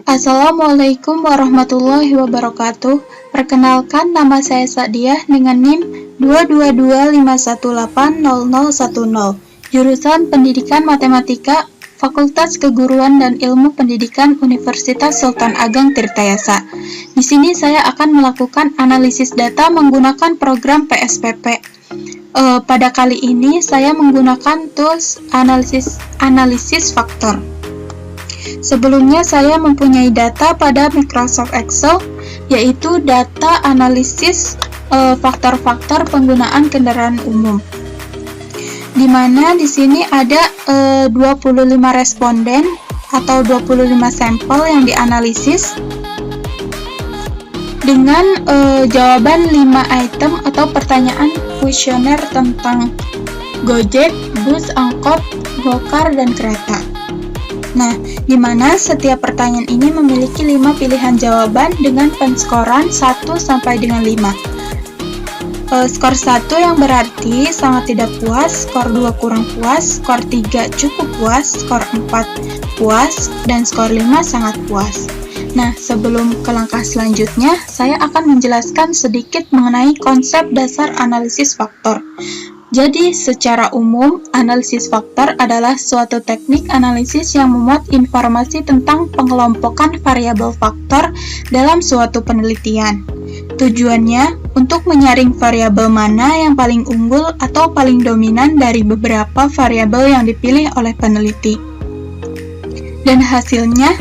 Assalamualaikum warahmatullahi wabarakatuh. Perkenalkan, nama saya Sadiah dengan NIM 22251800010. Jurusan Pendidikan Matematika, Fakultas Keguruan dan Ilmu Pendidikan Universitas Sultan Ageng Tirtayasa. Di sini saya akan melakukan analisis data menggunakan program PSPP. Pada kali ini saya menggunakan tools analisis faktor. Sebelumnya saya mempunyai data pada Microsoft Excel, yaitu data analisis faktor-faktor penggunaan kendaraan umum. Di mana di sini ada 25 responden atau 25 sampel yang dianalisis dengan jawaban 5 item atau pertanyaan kuesioner tentang Gojek, bus, angkot, gokar, dan kereta. Nah, di mana setiap pertanyaan ini memiliki 5 pilihan jawaban dengan penskoran 1 sampai dengan 5. Skor 1 yang berarti sangat tidak puas, skor 2 kurang puas, skor 3 cukup puas, skor 4 puas, dan skor 5 sangat puas. Nah, sebelum ke langkah selanjutnya, saya akan menjelaskan sedikit mengenai konsep dasar analisis faktor. Jadi, secara umum, analisis faktor adalah suatu teknik analisis yang memuat informasi tentang pengelompokan variabel faktor dalam suatu penelitian. Tujuannya untuk menyaring variabel mana yang paling unggul atau paling dominan dari beberapa variabel yang dipilih oleh peneliti. Dan hasilnya,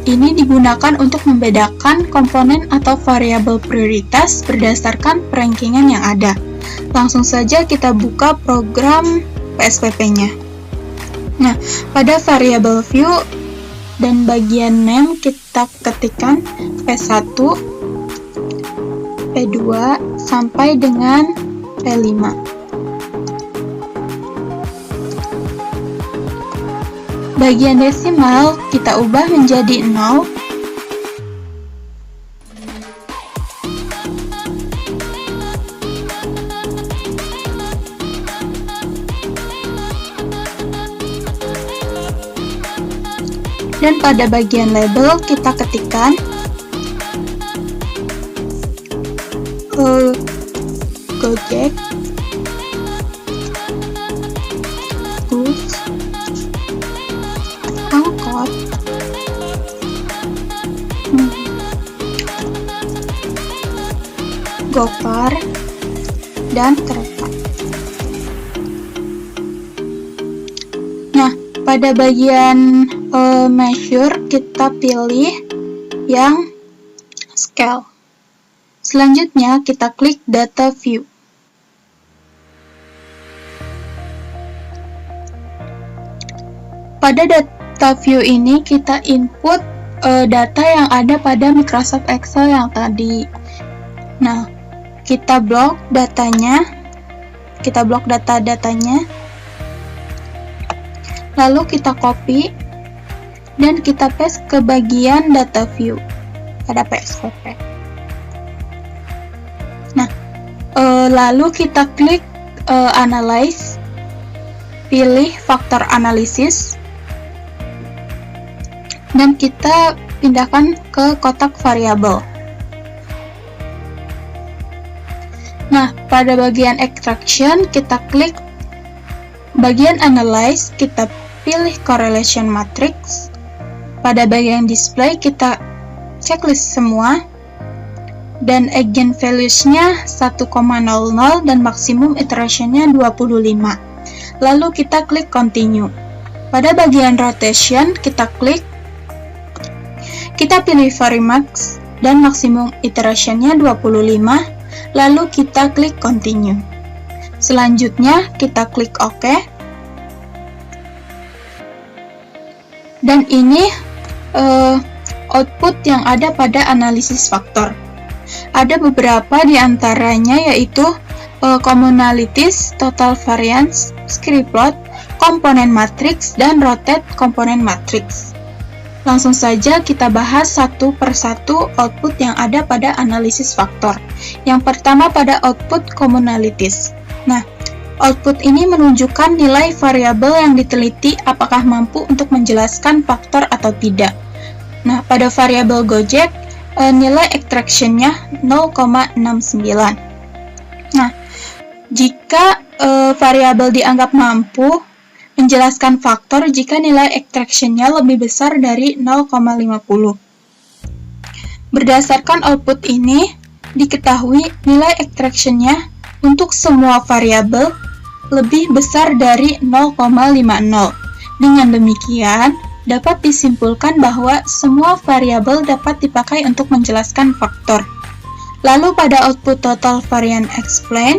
ini digunakan untuk membedakan komponen atau variabel prioritas berdasarkan perankingan yang ada. Langsung saja kita buka program PSPP-nya. Nah, pada variable view dan bagian name kita ketikkan P1, P2 sampai dengan P5. Bagian desimal kita ubah menjadi 0. Dan pada bagian label kita ketikkan Gojek, bus, angkot, gokar, dan kereta. Nah, pada bagian measure kita pilih yang scale. Selanjutnya kita klik data view. Pada data view ini kita input data yang ada pada Microsoft Excel yang tadi. Nah, kita blok datanya, datanya, lalu kita copy dan kita paste ke bagian data view pada PSPP. Nah, lalu kita klik analyze, pilih faktor analisis, dan kita pindahkan ke kotak variabel. Nah, pada bagian extraction kita klik bagian analyze, kita pilih correlation matrix. Pada bagian display kita checklist semua dan eigenvalues-nya 1,00 dan maksimum iteration-nya 25. Lalu kita klik continue. Pada bagian rotation kita pilih Varimax dan maksimum iteration-nya 25, lalu kita klik continue. Selanjutnya kita klik OK. Dan ini output yang ada pada analisis faktor. Ada beberapa di antaranya yaitu commonalities, total variance, scriplot, komponen matriks, dan rotate komponen matriks. Langsung saja kita bahas satu persatu output yang ada pada analisis faktor. Yang pertama pada output commonalities. Nah, output ini menunjukkan nilai variabel yang diteliti apakah mampu untuk menjelaskan faktor atau tidak. Nah, pada variabel Gojek, nilai extraction-nya 0,69. Nah, jika variabel dianggap mampu menjelaskan faktor jika nilai extraction-nya lebih besar dari 0,50. Berdasarkan output ini, diketahui nilai extraction-nya untuk semua variabel lebih besar dari 0,50. Dengan demikian, dapat disimpulkan bahwa semua variabel dapat dipakai untuk menjelaskan faktor. Lalu pada output total variance explain,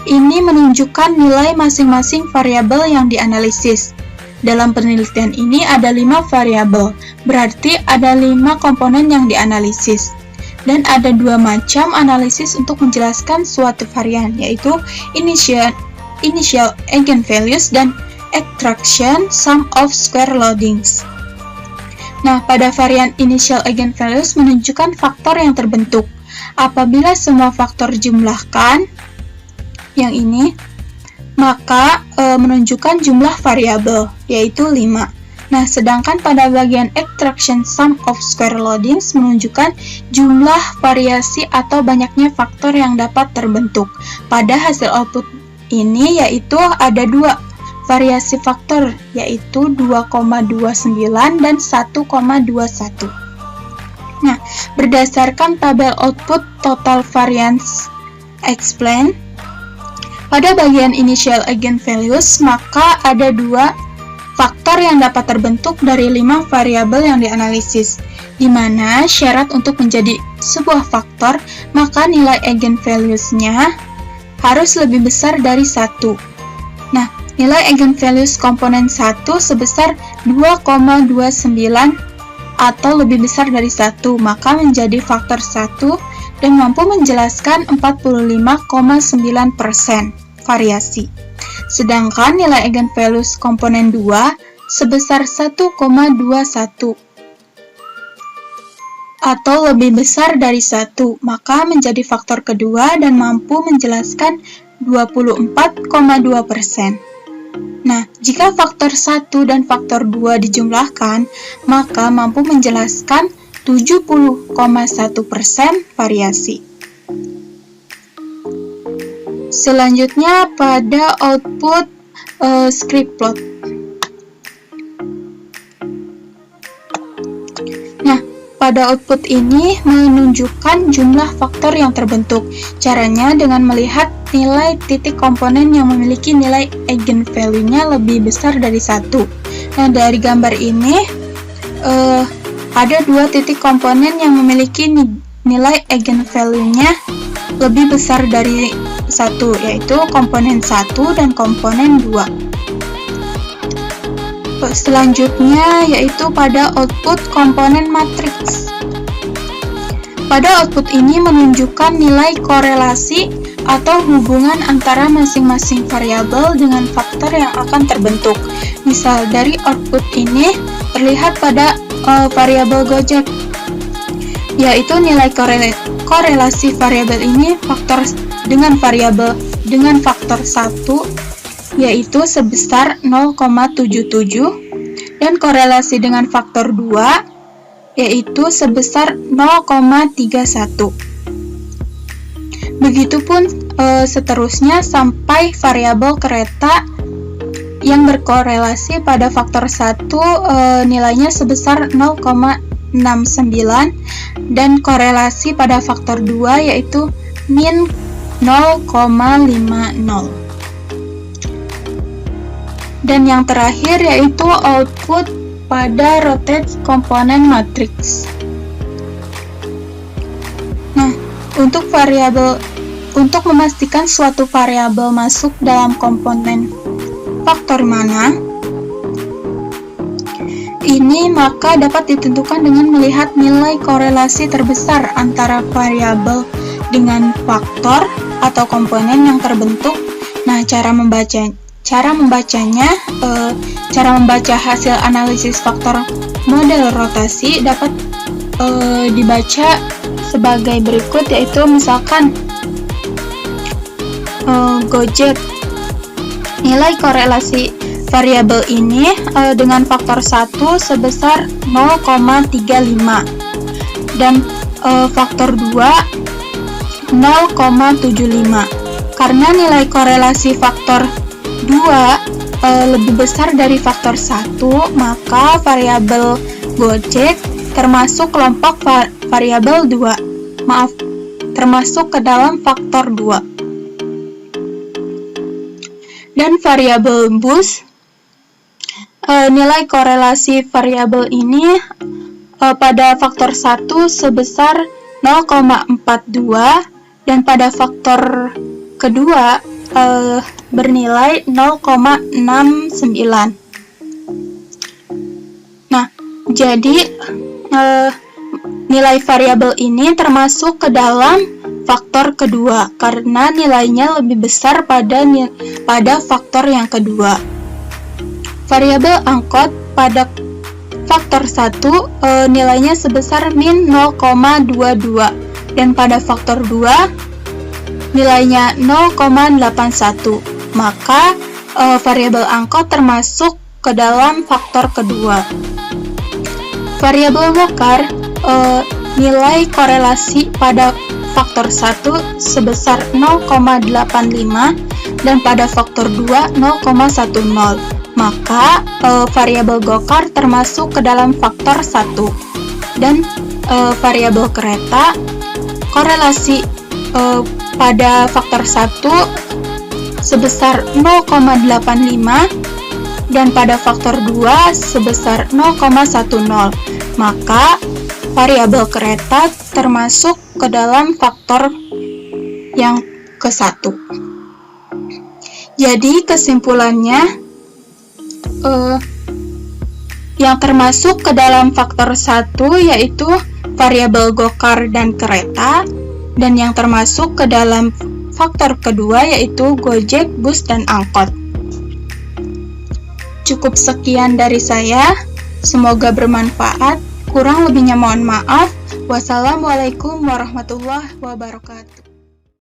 ini menunjukkan nilai masing-masing variabel yang dianalisis. Dalam penelitian ini ada 5 variabel, berarti ada 5 komponen yang dianalisis. Dan ada 2 macam analisis untuk menjelaskan suatu varian, yaitu initial eigenvalues dan extraction sum of square loadings. Nah, pada varian initial eigenvalues menunjukkan faktor yang terbentuk. Apabila semua faktor jumlahkan, yang ini, maka menunjukkan jumlah variabel, yaitu 5. Nah, sedangkan pada bagian extraction sum of square loadings menunjukkan jumlah variasi atau banyaknya faktor yang dapat terbentuk. Pada hasil output ini yaitu ada 2 variasi faktor, yaitu 2,29 dan 1,21. Nah, berdasarkan tabel output total variance explain, pada bagian initial eigenvalues, maka ada 2 faktor yang dapat terbentuk dari 5 variabel yang dianalisis, di mana syarat untuk menjadi sebuah faktor, maka nilai eigenvalues-nya harus lebih besar dari 1. Nah, nilai eigenvalues komponen 1 sebesar 2,29 atau lebih besar dari 1, maka menjadi faktor 1 dan mampu menjelaskan 45,9% variasi. Sedangkan nilai eigenvalues komponen 2 sebesar 1,21 atau lebih besar dari 1, maka menjadi faktor kedua dan mampu menjelaskan 24,2%. Nah, jika faktor 1 dan faktor 2 dijumlahkan, maka mampu menjelaskan 70,1% variasi. Selanjutnya pada output script plot. Nah, pada output ini menunjukkan jumlah faktor yang terbentuk. Caranya dengan melihat nilai titik komponen yang memiliki nilai eigenvalue-nya lebih besar dari 1. Nah, dari gambar ini ada 2 titik komponen yang memiliki nilai eigenvalue-nya lebih besar dari 1, yaitu komponen 1 dan komponen 2. Selanjutnya yaitu pada output komponen matriks. Pada output ini menunjukkan nilai korelasi atau hubungan antara masing-masing variabel dengan faktor yang akan terbentuk. Misal dari output ini terlihat pada variabel Gojek, yaitu nilai korelasi variabel ini faktor dengan variabel dengan faktor 1 yaitu sebesar 0,77 dan korelasi dengan faktor 2 yaitu sebesar 0,31. Begitupun seterusnya sampai variabel kereta yang berkorelasi pada faktor 1 nilainya sebesar 0,69 dan korelasi pada faktor 2 yaitu min 0,50. Dan yang terakhir yaitu output pada rotate komponen matriks. Nah, untuk memastikan suatu variabel masuk dalam komponen faktor mana, ini maka dapat ditentukan dengan melihat nilai korelasi terbesar antara variabel dengan faktor atau komponen yang terbentuk. Nah, cara membaca hasil analisis faktor model rotasi dapat dibaca sebagai berikut, yaitu misalkan Gojek, nilai korelasi variabel ini dengan faktor 1 sebesar 0,35 dan faktor 2 0,75. Karena nilai korelasi faktor 2 lebih besar dari faktor 1, maka variabel Gojek termasuk kelompok variabel 2. Termasuk ke dalam faktor 2. Dan variabel Bus, nilai korelasi variabel ini pada faktor 1 sebesar 0,42 dan pada faktor kedua bernilai 0,69. Nah, jadi nilai variabel ini termasuk ke dalam faktor kedua karena nilainya lebih besar pada faktor yang kedua. Variabel angkot pada faktor 1 nilainya sebesar min 0,22 dan pada faktor 2 nilainya 0,81. Maka variabel angkot termasuk ke dalam faktor kedua. Variabel Gokar, nilai korelasi pada faktor 1 sebesar 0,85 dan pada faktor 2 0,10. Maka variabel Gokar termasuk ke dalam faktor 1. Dan variabel kereta, korelasi pada faktor 1 sebesar 0,85 dan pada faktor 2 sebesar 0,10. Maka variabel kereta termasuk ke dalam faktor yang ke-1. Jadi kesimpulannya, yang termasuk ke dalam faktor 1 yaitu variabel Gokar dan kereta, dan yang termasuk ke dalam faktor kedua yaitu Gojek, Bus, dan angkot. Cukup sekian dari saya, semoga bermanfaat. Kurang lebihnya mohon maaf. Wassalamualaikum warahmatullahi wabarakatuh.